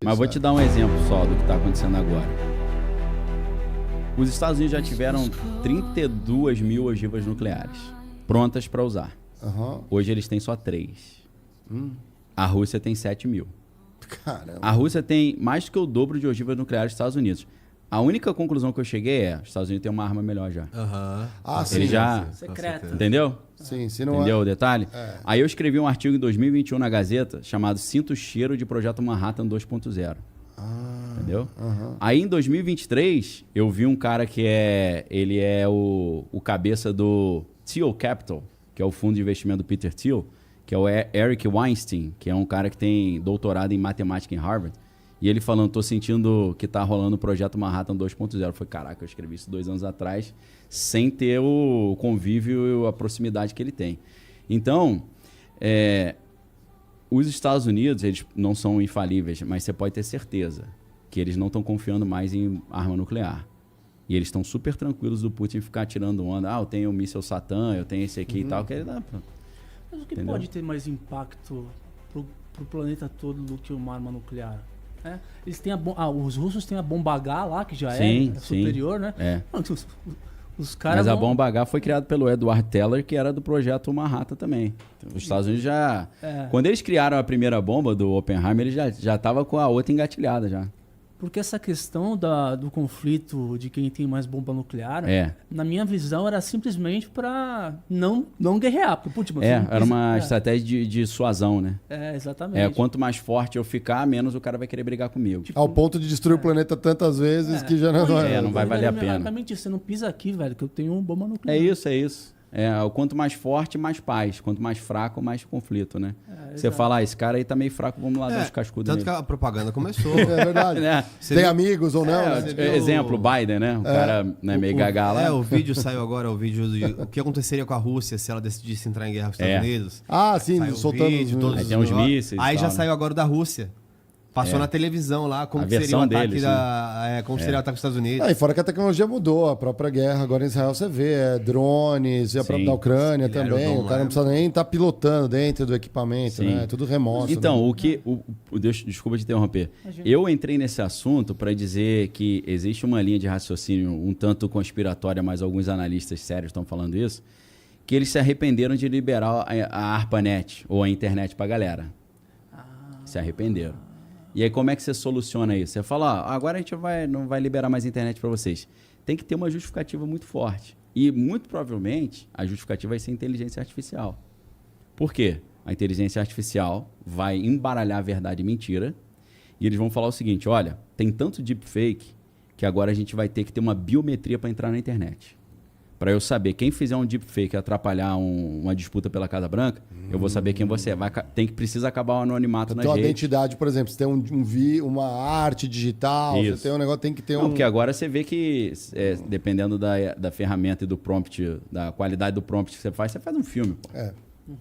Mas vou te dar um exemplo só do que está acontecendo agora. Os Estados Unidos já tiveram 32 mil ogivas nucleares prontas para usar. Hoje eles têm só 3. A Rússia tem 7 mil. Caramba. A Rússia tem mais do que o dobro de ogivas nucleares dos Estados Unidos. A única conclusão que eu cheguei é: os Estados Unidos têm uma arma melhor já. Ah, sim. Ele já... Secreta. Entendeu? Sim, se não Entendeu é... o detalhe? Aí eu escrevi um artigo em 2021 na Gazeta chamado Sinto o Cheiro de Projeto Manhattan 2.0. Entendeu? Aí em 2023 eu vi um cara que ele é o cabeça do Thiel Capital, que é o fundo de investimento do Peter Thiel, que é o Eric Weinstein, que é um cara que tem doutorado em matemática em Harvard. E ele falando: tô sentindo que tá rolando o projeto Manhattan 2.0. Eu falei: caraca, eu escrevi isso 2 anos atrás, sem ter o convívio e a proximidade que ele tem. Então, os Estados Unidos, eles não são infalíveis, mas você pode ter certeza que eles não estão confiando mais em arma nuclear. E eles estão super tranquilos do Putin ficar tirando onda. Eu tenho o míssil Satã, eu tenho esse aqui e tal. Que ele dá, Mas o que entendeu? pode ter mais impacto pro planeta todo do que uma arma nuclear? Eles têm os russos têm a bomba H lá, que já é superior, né? Os caras Mas a bomba H foi criada pelo Edward Teller, que era do projeto Manhattan também. Os Estados Unidos já... Quando eles criaram a primeira bomba do Oppenheimer, eles já estavam com a outra engatilhada já. Porque essa questão do conflito de quem tem mais bomba nuclear, na minha visão, era simplesmente para não guerrear. Porque, putz, era uma estratégia de dissuasão, né? Exatamente. Quanto mais forte eu ficar, menos o cara vai querer brigar comigo. Ao ponto de destruir o planeta tantas vezes que já não não vai valer a pena. Você não pisa aqui, velho, que eu tenho uma bomba nuclear. É isso. Quanto mais forte, mais paz. Quanto mais fraco, mais conflito, né? Você fala: esse cara aí tá meio fraco, vamos lá dar uns cascudos Tanto nele. que a propaganda começou. É verdade. Tem amigos ou não? Exemplo, Biden, né? O cara meio gaga lá. O vídeo saiu agora, o vídeo de o que aconteceria com a Rússia se ela decidisse entrar em guerra com os Estados Unidos. Sim, saiu soltando vídeo, todos aí tem uns mísseis. Aí já saiu agora da Rússia. Passou na televisão lá como seria o ataque deles, como seria o ataque dos Estados Unidos. E fora que a tecnologia mudou, a própria guerra agora em Israel você vê, drones, e a própria da Ucrânia também. O cara não precisa nem estar pilotando dentro do equipamento, né? É tudo remoto. Então, né? Desculpa te interromper. Eu entrei nesse assunto para dizer que existe uma linha de raciocínio um tanto conspiratória, mas alguns analistas sérios estão falando isso, que eles se arrependeram de liberar a ARPANET ou a internet para a galera. Se arrependeram. E aí como é que você soluciona isso? Você fala: agora a gente não vai liberar mais internet para vocês. Tem que ter uma justificativa muito forte. E muito provavelmente a justificativa vai ser inteligência artificial. Por quê? A inteligência artificial vai embaralhar verdade e mentira. E eles vão falar o seguinte: olha, tem tanto deepfake que agora a gente vai ter que ter uma biometria para entrar na internet. Para eu saber quem fizer um deepfake e atrapalhar uma disputa pela Casa Branca, eu vou saber quem você é. Precisa acabar o anonimato nas redes. Então a identidade, por exemplo, você tem uma arte digital, você tem um negócio, tem que ter porque agora você vê que, dependendo da ferramenta e do prompt, da qualidade do prompt que você faz um filme. Pô.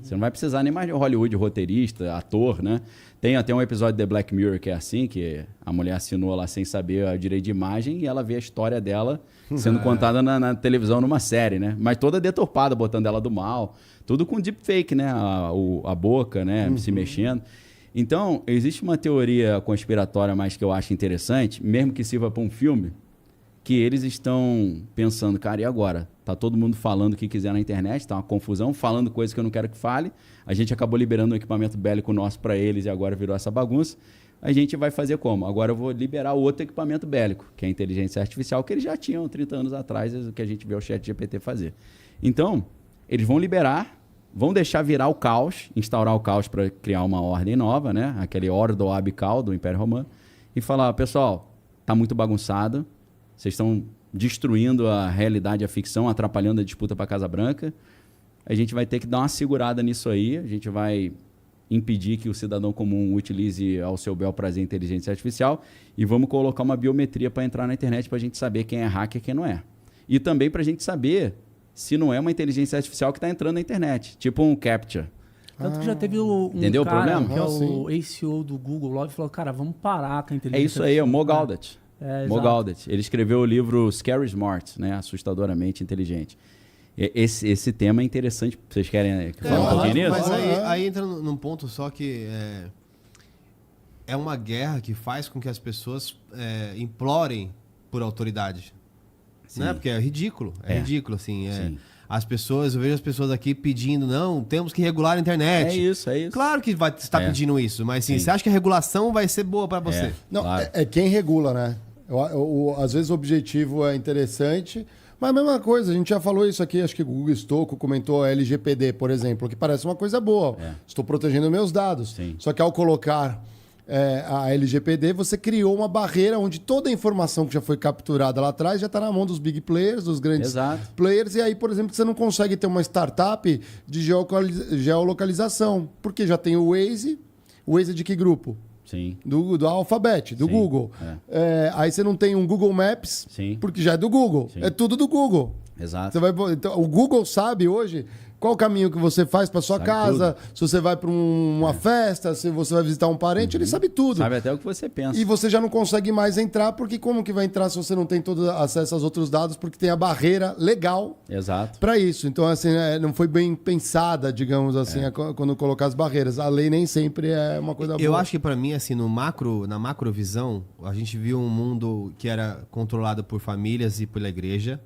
Você não vai precisar nem mais de Hollywood, roteirista, ator, né? Tem até um episódio de The Black Mirror que é assim, que a mulher assinou lá sem saber o direito de imagem e ela vê a história dela sendo contada na televisão numa série, né? Mas toda deturpada, botando ela do mal. Tudo com deepfake, né? A boca, né? Se mexendo. Então, existe uma teoria conspiratória, mas que eu acho interessante, mesmo que sirva para um filme, que eles estão pensando: cara, e agora? Tá todo mundo falando o que quiser na internet, tá uma confusão, falando coisas que eu não quero que fale. A gente acabou liberando um equipamento bélico nosso para eles e agora virou essa bagunça. A gente vai fazer como? Agora eu vou liberar outro equipamento bélico, que é a inteligência artificial, que eles já tinham 30 anos atrás, o que a gente vê o ChatGPT fazer. Então, eles vão liberar, vão deixar virar o caos, instaurar o caos para criar uma ordem nova, né? Aquele Ordo Ab Cal do Império Romano, e falar: pessoal, tá muito bagunçado, vocês estão destruindo a realidade, a ficção, atrapalhando a disputa para a Casa Branca. A gente vai ter que dar uma segurada nisso aí, a gente vai impedir que o cidadão comum utilize ao seu bel prazer a inteligência artificial e vamos colocar uma biometria para entrar na internet para a gente saber quem é hacker e quem não é. E também para a gente saber se não é uma inteligência artificial que está entrando na internet, tipo um CAPTCHA. Tanto que já teve um Entendeu cara, o problema? que é o ACO do Google lá, e falou: cara, vamos parar com a inteligência É isso aí, é o Mo Gaudat. Mo exato. Gaudat. Ele escreveu o livro Scary Smart, né? Assustadoramente inteligente. Esse tema é interessante. Vocês querem falar um pouquinho nisso? Mas aí entra num ponto só que é uma guerra que faz com que as pessoas implorem por autoridade. Né? Porque é ridículo. É ridículo, assim. As pessoas, eu vejo as pessoas aqui pedindo, não, temos que regular a internet. É isso. Claro que vai estar pedindo isso, mas sim, você acha que a regulação vai ser boa para você? Não, claro. É quem regula, né? Às vezes o objetivo é interessante, mas a mesma coisa, a gente já falou isso aqui, acho que o Google Stocco comentou a LGPD, por exemplo, que parece uma coisa boa. Estou protegendo meus dados. Sim. Só que ao colocar a LGPD, você criou uma barreira onde toda a informação que já foi capturada lá atrás já está na mão dos big players, dos grandes players. E aí, por exemplo, você não consegue ter uma startup de geolocalização, porque já tem o Waze. O Waze é de que grupo? Sim. Do Alphabet, do Google. Aí você não tem um Google Maps, porque já é do Google. Sim. É tudo do Google. Exato. Então, o Google sabe hoje qual o caminho que você faz para sua casa, tudo. Se você vai para uma festa, se você vai visitar um parente, ele sabe tudo. Sabe até o que você pensa. E você já não consegue mais entrar, porque como que vai entrar se você não tem todo acesso aos outros dados, porque tem a barreira legal para isso. Então, assim, não foi bem pensada, digamos assim, quando colocar as barreiras. A lei nem sempre é uma coisa boa. Eu acho que para mim, assim, na macrovisão, a gente viu um mundo que era controlado por famílias e pela igreja.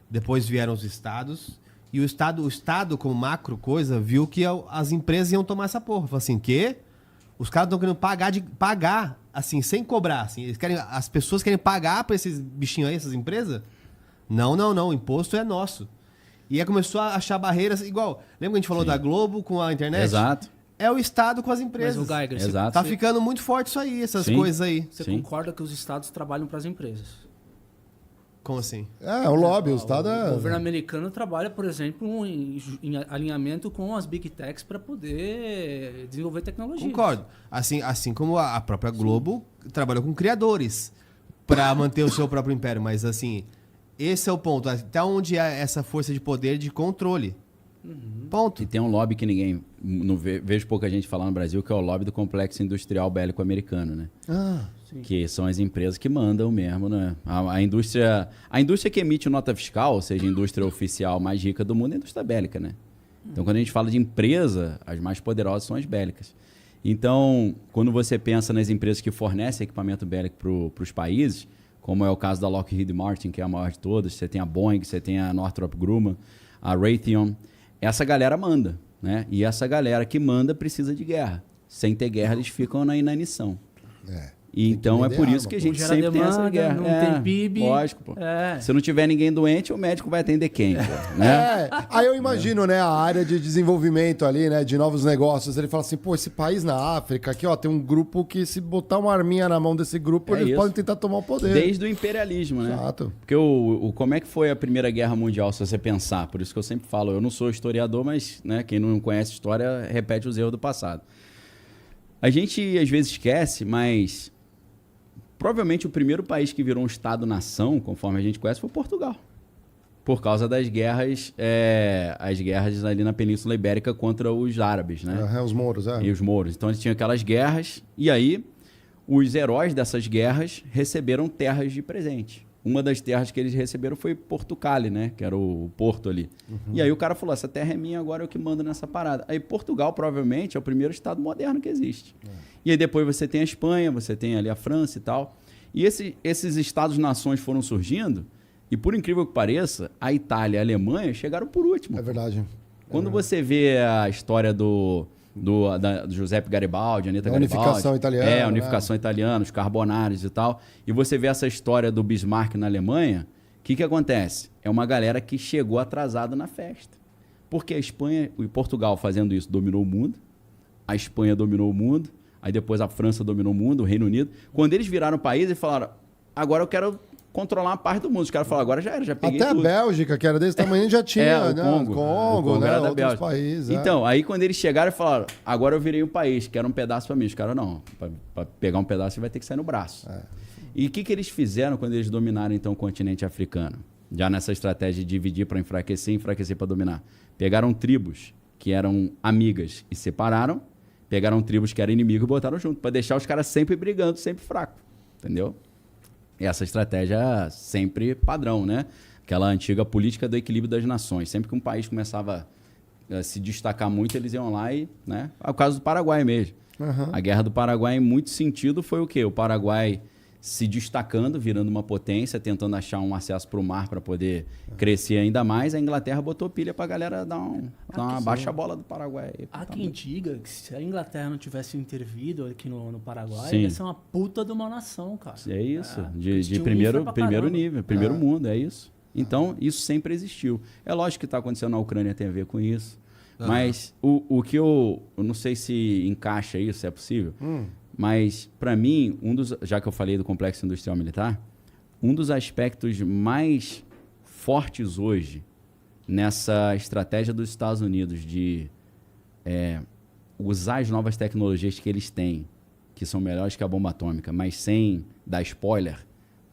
Depois vieram os estados. E o Estado, como macro coisa, viu que as empresas iam tomar essa porra. Falou assim, os caras estão querendo pagar, assim, sem cobrar. Assim, as pessoas querem pagar para esses bichinhos aí, essas empresas? Não. O imposto é nosso. E aí começou a achar barreiras, igual... Lembra que a gente falou da Globo com a internet? Exato. É o Estado com as empresas. Mas o Geiger, tá ficando muito forte isso aí, essas coisas aí. Você concorda que os Estados trabalham para as empresas? Como assim? O lobby, o Estado O governo americano trabalha, por exemplo, em alinhamento com as Big Techs para poder desenvolver tecnologia. Concordo. Assim como a própria Globo trabalhou com criadores para manter o seu próprio império. Mas, assim, esse é o ponto. Até onde é essa força de poder de controle. Ponto. E tem um lobby que ninguém... vejo pouca gente falar no Brasil, que é o lobby do complexo industrial bélico americano, né? Sim. Que são as empresas que mandam mesmo, né? A indústria que emite nota fiscal, ou seja, a indústria oficial mais rica do mundo, é a indústria bélica, né? Então, quando a gente fala de empresa, as mais poderosas são as bélicas. Então, quando você pensa nas empresas que fornecem equipamento bélico para os países, como é o caso da Lockheed Martin, que é a maior de todas, você tem a Boeing, você tem a Northrop Grumman, a Raytheon, essa galera manda, né? E essa galera que manda precisa de guerra. Sem ter guerra, eles ficam na inanição. E então é por isso que a gente sempre tem essa guerra. Não tem PIB. Lógico, pô. Se não tiver ninguém doente, o médico vai atender quem, pô, né? Aí eu imagino, né, a área de desenvolvimento ali, né, de novos negócios. Ele fala assim, esse país na África, aqui, ó, tem um grupo que se botar uma arminha na mão desse grupo, eles podem tentar tomar o poder. Desde o imperialismo, né? Exato. Porque como é que foi a Primeira Guerra Mundial, se você pensar? Por isso que eu sempre falo, eu não sou historiador, mas, né, quem não conhece história repete os erros do passado. A gente, às vezes, esquece, mas... Provavelmente o primeiro país que virou um Estado-nação, conforme a gente conhece, foi Portugal. Por causa das guerras, as guerras ali na Península Ibérica contra os árabes, né? Os mouros, E os mouros. Então, eles tinham aquelas guerras, e aí os heróis dessas guerras receberam terras de presente. Uma das terras que eles receberam foi Portugal, né? Que era o porto ali. E aí o cara falou, essa terra é minha, agora eu que mando nessa parada. Aí Portugal, provavelmente, é o primeiro Estado moderno que existe. E aí depois você tem a Espanha, você tem ali a França e tal. E esses Estados-nações foram surgindo, e por incrível que pareça, a Itália e a Alemanha chegaram por último. É verdade. Quando você vê a história do Giuseppe Garibaldi, Anita Garibaldi. A unificação italiana. A unificação italiana, os carbonários e tal. E você vê essa história do Bismarck na Alemanha, o que acontece? É uma galera que chegou atrasada na festa. Porque a Espanha e Portugal fazendo isso dominou o mundo, a Espanha dominou o mundo, aí depois a França dominou o mundo, o Reino Unido. Quando eles viraram o país, eles falaram, agora eu quero controlar uma parte do mundo. Os caras falaram, agora já era, já peguei até tudo. A Bélgica, que era desse tamanho, já tinha, o né? Congo, né? Era da Outros Bélgica. países. Então, aí quando eles chegaram e falaram, agora eu virei um país, quero um pedaço para mim. Os caras, não, para pegar um pedaço você vai ter que sair no braço. E o que eles fizeram quando eles dominaram, então, o continente africano? Já nessa estratégia de dividir para enfraquecer e enfraquecer para dominar. Pegaram tribos que eram amigas e separaram, pegaram tribos que eram inimigas e botaram junto, para deixar os caras sempre brigando, sempre fraco. Entendeu? E essa estratégia sempre padrão, né? Aquela antiga política do equilíbrio das nações. Sempre que um país começava a se destacar muito, eles iam lá e... né? É o caso do Paraguai mesmo. A Guerra do Paraguai, em muito sentido, foi o quê? O Paraguai se destacando, virando uma potência, tentando achar um acesso para o mar para poder crescer ainda mais. A Inglaterra botou pilha para a galera dar uma baixa bola do Paraguai. Há quem diga que se a Inglaterra não tivesse intervido aqui no Paraguai, ia ser uma puta de uma nação, cara. É isso, de primeiro nível, primeiro mundo, é isso. Então, isso sempre existiu. É lógico que está acontecendo na Ucrânia, tem a ver com isso. Mas o que eu não sei se encaixa isso, se é possível, mas para mim, já que eu falei do complexo industrial militar, um dos aspectos mais fortes hoje nessa estratégia dos Estados Unidos de usar as novas tecnologias que eles têm, que são melhores que a bomba atômica, mas sem dar spoiler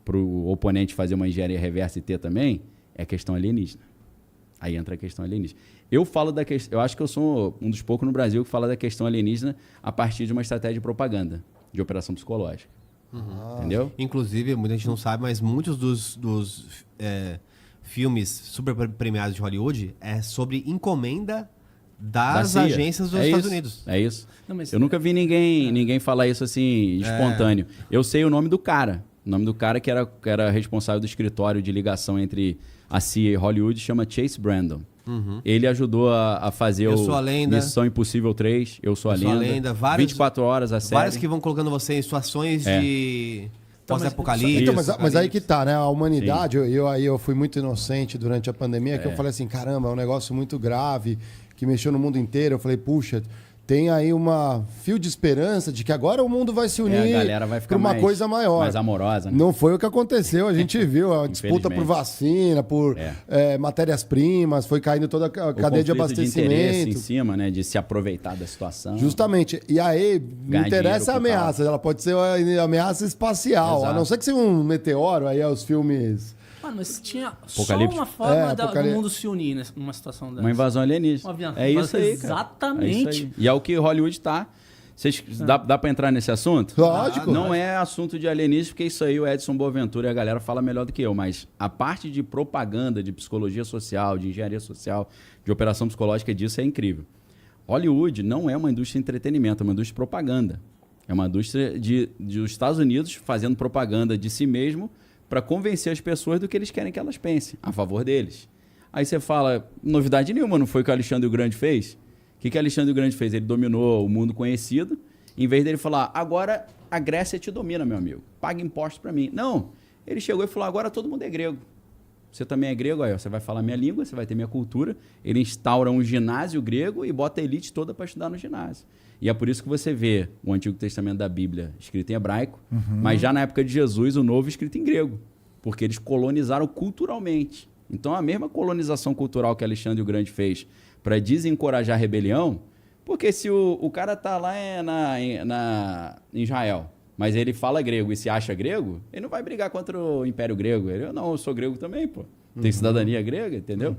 para o oponente fazer uma engenharia reversa e ter também, é questão alienígena. Aí entra a questão alienígena. Eu acho que eu sou um dos poucos no Brasil que fala da questão alienígena a partir de uma estratégia de propaganda, de operação psicológica. Entendeu? Inclusive, muita gente não sabe, mas muitos dos filmes super premiados de Hollywood é sobre encomenda das agências dos Estados Unidos. É isso. Não, eu nunca vi ninguém falar isso assim, espontâneo. Eu sei o nome do cara. O nome do cara que era responsável do escritório de ligação entre a CIA e Hollywood chama Chase Brandon. Ele ajudou a fazer Missão Impossível 3, Eu Sou a Lenda. 24 horas a série. Várias que vão colocando você em situações de pós-apocalipse. Mas aí que tá, né? A humanidade, eu fui muito inocente durante a pandemia, que eu falei assim, caramba, é um negócio muito grave, que mexeu no mundo inteiro. Eu falei, puxa, tem aí uma fio de esperança de que agora o mundo vai se unir a galera vai ficar para uma coisa maior. Mais amorosa, né? Não foi o que aconteceu. A gente viu a disputa por vacina, por matérias-primas, foi caindo toda a cadeia de abastecimento. De interesse em cima, né? De se aproveitar da situação. Justamente. E aí, não interessa a ameaça. Ela pode ser uma ameaça espacial. Exato. A não ser que seja um meteoro, aí os filmes... Mano, mas tinha só uma forma do mundo se unir numa situação dessa. Uma invasão alienígena. É isso aí, cara. Exatamente. É isso aí. E é o que Hollywood tá. Dá pra entrar nesse assunto? Lógico. Não é assunto de alienígena, porque isso aí o Edson Boaventura e a galera fala melhor do que eu, mas a parte de propaganda, de psicologia social, de engenharia social, de operação psicológica disso é incrível. Hollywood não é uma indústria de entretenimento, é uma indústria de propaganda. É uma indústria dos Estados Unidos fazendo propaganda de si mesmo para convencer as pessoas do que eles querem que elas pensem, a favor deles. Aí você fala, novidade nenhuma, não foi o que o Alexandre o Grande fez? O que Alexandre o Grande fez? Ele dominou o mundo conhecido, em vez dele falar, agora a Grécia te domina, meu amigo, paga impostos para mim. Não, ele chegou e falou, agora todo mundo é grego. Você também é grego, aí você vai falar minha língua, você vai ter minha cultura. Ele instaura um ginásio grego e bota a elite toda para estudar no ginásio. E é por isso que você vê o Antigo Testamento da Bíblia escrito em hebraico, mas já na época de Jesus, o Novo escrito em grego, porque eles colonizaram culturalmente. Então, a mesma colonização cultural que Alexandre o Grande fez para desencorajar a rebelião, porque se o cara está lá em Israel, mas ele fala grego e se acha grego, ele não vai brigar contra o Império Grego. Ele, não, eu sou grego também, pô. Tem cidadania grega, entendeu?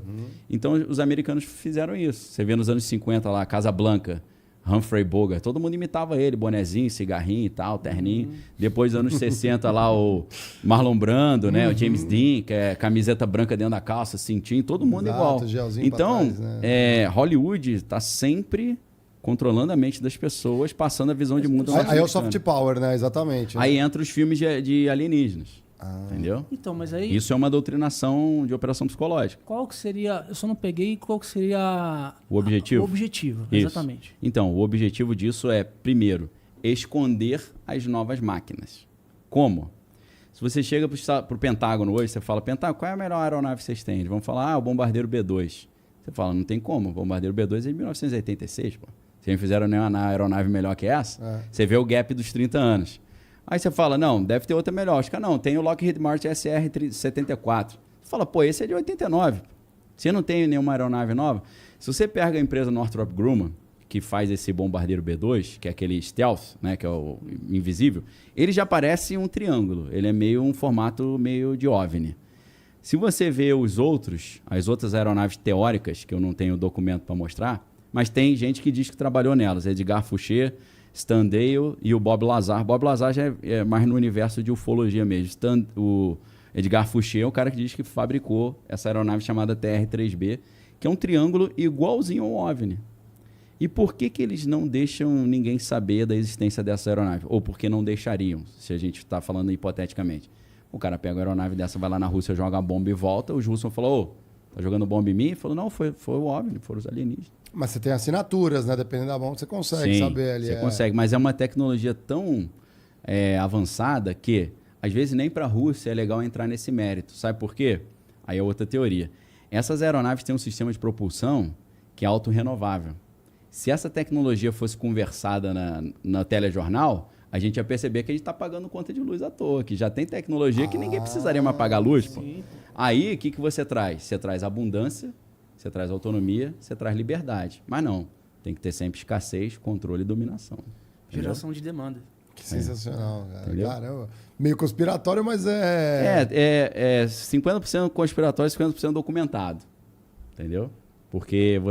Então, os americanos fizeram isso. Você vê nos anos 50 lá, Casablanca, Humphrey Bogart, todo mundo imitava ele, bonezinho, cigarrinho e tal, terninho. Depois dos anos 60 lá, o Marlon Brando, né? O James Dean, que é camiseta branca dentro da calça, cintinho, todo mundo igual. Então, trás, né? Hollywood está sempre controlando a mente das pessoas, passando a visão de mundo. Aí é o soft power, né? Exatamente. Aí entra os filmes de alienígenas. Entendeu? Então, mas aí... Isso é uma doutrinação de operação psicológica. Qual que seria... Eu só não peguei qual que seria... O objetivo? O objetivo, isso. Exatamente. Então, o objetivo disso é, primeiro, esconder as novas máquinas. Como? Se você chega para o Pentágono hoje, você fala, Pentágono, qual é a melhor aeronave que vocês têm? Eles vão falar, o Bombardeiro B-2. Você fala, não tem como, o Bombardeiro B-2 é de 1986, pô. Vocês não fizeram nenhuma aeronave melhor que essa? Você vê o gap dos 30 anos. Aí você fala, não, deve ter outra melhor. Acho que não, tem o Lockheed Martin SR-74. Você fala, pô, esse é de 89. Você não tem nenhuma aeronave nova? Se você pega a empresa Northrop Grumman, que faz esse bombardeiro B-2, que é aquele stealth, né, que é o invisível, ele já parece um triângulo. Ele é meio um formato meio de OVNI. Se você vê as outras aeronaves teóricas, que eu não tenho documento para mostrar, mas tem gente que diz que trabalhou nelas. Edgar Fouché, Stan Dale e o Bob Lazar. Bob Lazar já é mais no universo de ufologia mesmo. O Edgar Fouché é o cara que diz que fabricou essa aeronave chamada TR-3B, que é um triângulo igualzinho ao OVNI. E por que eles não deixam ninguém saber da existência dessa aeronave? Ou por que não deixariam, se a gente está falando hipoteticamente? O cara pega a aeronave dessa, vai lá na Rússia, joga a bomba e volta. Os russos falou, tá jogando bomba em mim? Ele falou, não, foi o OVNI, foram os alienígenas. Mas você tem assinaturas, né? Dependendo da bomba, você consegue saber ali. Você consegue, mas é uma tecnologia tão avançada que, às vezes, nem para a Rússia é legal entrar nesse mérito. Sabe por quê? Aí é outra teoria. Essas aeronaves têm um sistema de propulsão que é autorrenovável. Se essa tecnologia fosse conversada na telejornal, a gente ia perceber que a gente está pagando conta de luz à toa, que já tem tecnologia que ninguém precisaria mais pagar luz. Pô. Aí, o que você traz? Você traz abundância, você traz autonomia, você traz liberdade. Mas não, tem que ter sempre escassez, controle e dominação. Geração de demanda. Que sensacional, cara. Entendeu? Caramba. Meio conspiratório, mas é... É 50% conspiratório e 50% documentado. Entendeu? Porque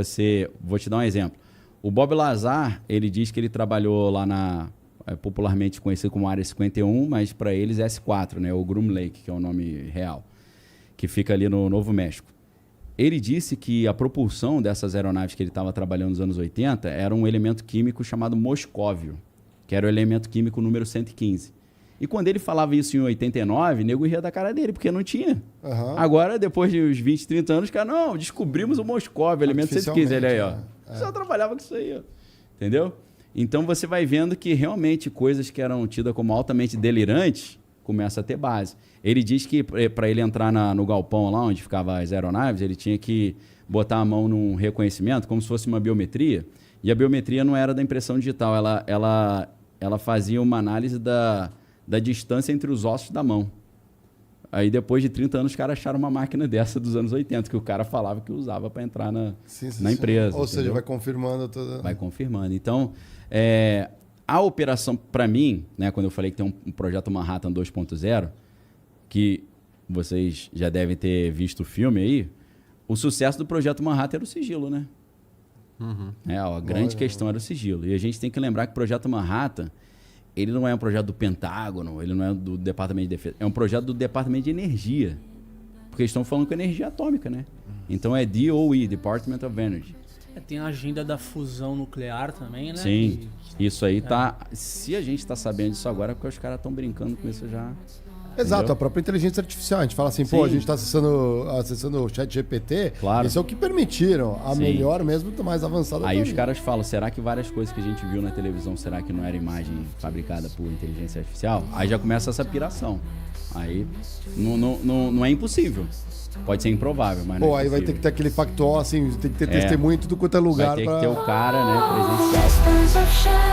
vou te dar um exemplo. O Bob Lazar, ele diz que ele trabalhou lá popularmente conhecido como Área 51, mas para eles é S4, né? O Groom Lake, que é o nome real, que fica ali no Novo México. Ele disse que a propulsão dessas aeronaves que ele estava trabalhando nos anos 80 era um elemento químico chamado moscóvio, que era o elemento químico número 115. E quando ele falava isso em 89, o nego ria da cara dele, porque não tinha. Uhum. Agora, depois de uns 20, 30 anos, cara, não, descobrimos o moscóvio, elemento 115. Ele aí, ó. Só trabalhava com isso aí, ó. Entendeu? Então, você vai vendo que realmente coisas que eram tidas como altamente delirantes começam a ter base. Ele diz que para ele entrar no galpão lá onde ficavam as aeronaves, ele tinha que botar a mão num reconhecimento, como se fosse uma biometria. E a biometria não era da impressão digital, ela fazia uma análise da distância entre os ossos da mão. Aí, depois de 30 anos, os caras acharam uma máquina dessa dos anos 80, que o cara falava que usava para entrar na empresa. Ou seja, vai confirmando toda... Vai confirmando. Então, a operação, para mim, né, quando eu falei que tem um projeto Manhattan 2.0, que vocês já devem ter visto o filme aí, o sucesso do projeto Manhattan era o sigilo, né? Uhum. A grande questão era o sigilo. E a gente tem que lembrar que o projeto Manhattan, ele não é um projeto do Pentágono, ele não é do Departamento de Defesa, é um projeto do Departamento de Energia. Porque eles estão falando com energia atômica, né? Então é DOE, Department of Energy. Tem a agenda da fusão nuclear também, né? Sim, isso aí tá... Se a gente está sabendo disso agora, é porque os caras estão brincando com isso já... Exato, entendeu? A própria inteligência artificial. A gente fala assim, a gente está acessando o chat GPT. Claro. Isso é o que permitiram. A melhor mesmo, mais avançada. Aí os caras falam, será que várias coisas que a gente viu na televisão, será que não era imagem fabricada por inteligência artificial? Aí já começa essa piração. Aí não é impossível. Pode ser improvável, mas não é aí vai ter que ter aquele factual, assim, tem que ter testemunho em tudo quanto é lugar. Vai ter que ter o cara, né, presencial.